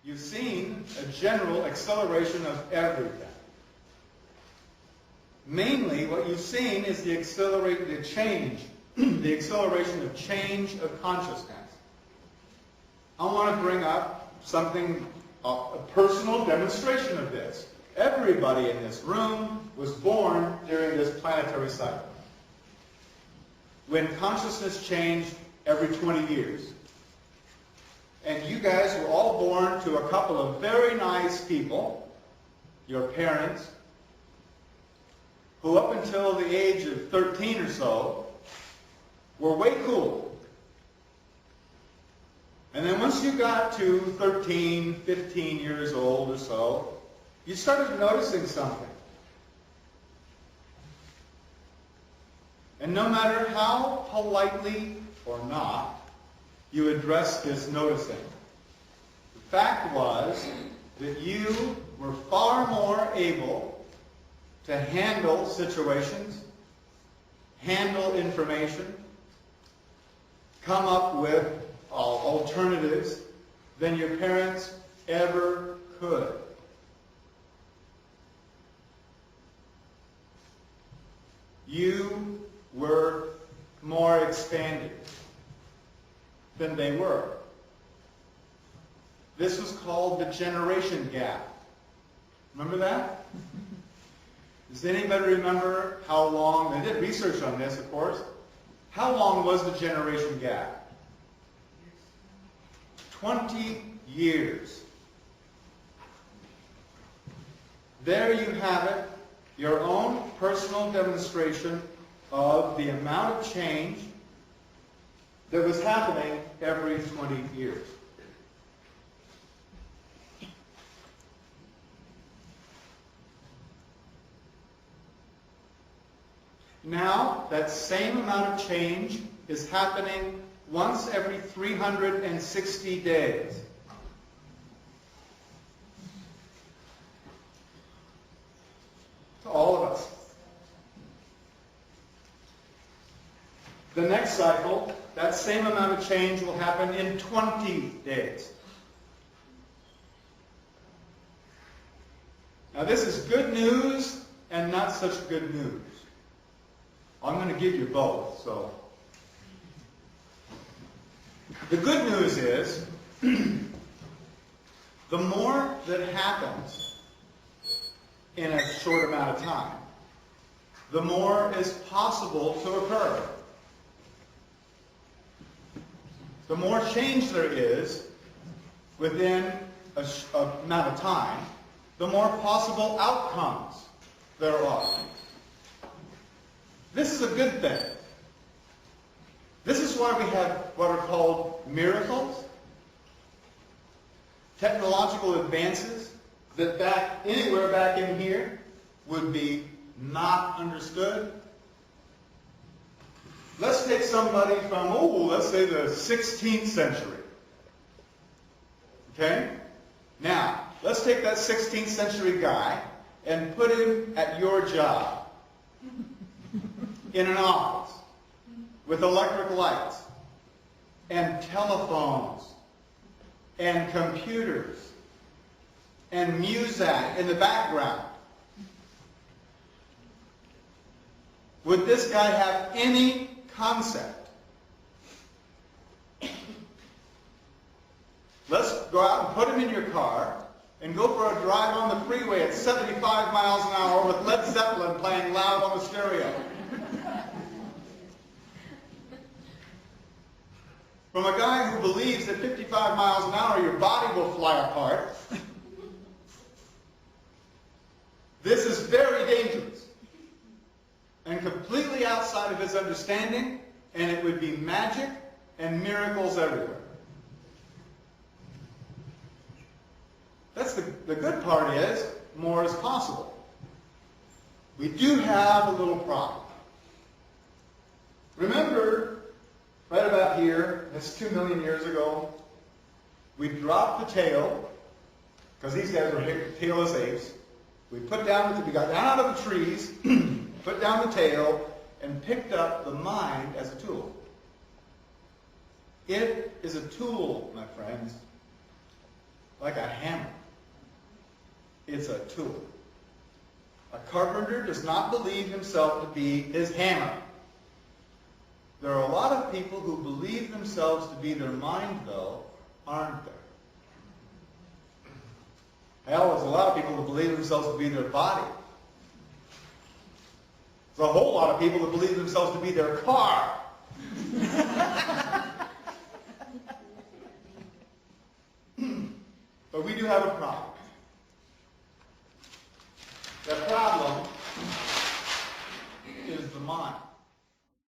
you've seen a general acceleration of everything. Mainly, what you've seen is the change, the acceleration of change of consciousness. I want to bring up something, a personal demonstration of this. Everybody in this room was born during this planetary cycle, when consciousness changed every 20 years. And you guys were all born to a couple of very nice people, your parents, who up until the age of 13 or so were way cool. And then once you got to 13, 15 years old or so, you started noticing something. And no matter how politely or not you addressed this noticing, the fact was that you were far more able to handle situations, handle information, come up with alternatives than your parents ever could. You were more expanded than they were. This was called the generation gap. Remember that? Does anybody remember how long, they did research on this, of course. How long was the generation gap? 20 years. There you have it, your own personal demonstration of the amount of change that was happening every 20 years. Now, that same amount of change is happening once every 360 days. To all of us. The next cycle, that same amount of change will happen in 20 days. Now, this is good news and not such good news. I'm going to give you both, so. The good news is, the more that happens in a short amount of time, the more is possible to occur. The more change there is within an amount of time, the more possible outcomes there are. This is a good thing. This is why we have what are called miracles, technological advances that anywhere back in here would be not understood. Let's take somebody from, let's say the 16th century. Okay? Now, let's take that 16th century guy and put him at your job. In an office with electric lights and telephones and computers and music in the background. Would this guy have any concept? Let's go out and put him in your car and go for a drive on the freeway at 75 miles an hour with Led Zeppelin playing loud on the stereo. From a guy who believes that 55 miles an hour your body will fly apart. This is very dangerous and completely outside of his understanding, and it would be magic and miracles everywhere. That's the good part is, more is possible. We do have a little problem. Remember, right about here, that's 2 million years ago, we dropped the tail, because these guys were tailless apes. We got down out of the trees, put down the tail, and picked up the mind as a tool. It is a tool, my friends. like a hammer. It's a tool. A carpenter does not believe himself to be his hammer. There are a lot of people who believe themselves to be their mind, though, aren't there? Hell, there's a lot of people who believe themselves to be their body. There's a whole lot of people who believe themselves to be their car. But we do have a problem. That problem is the mind.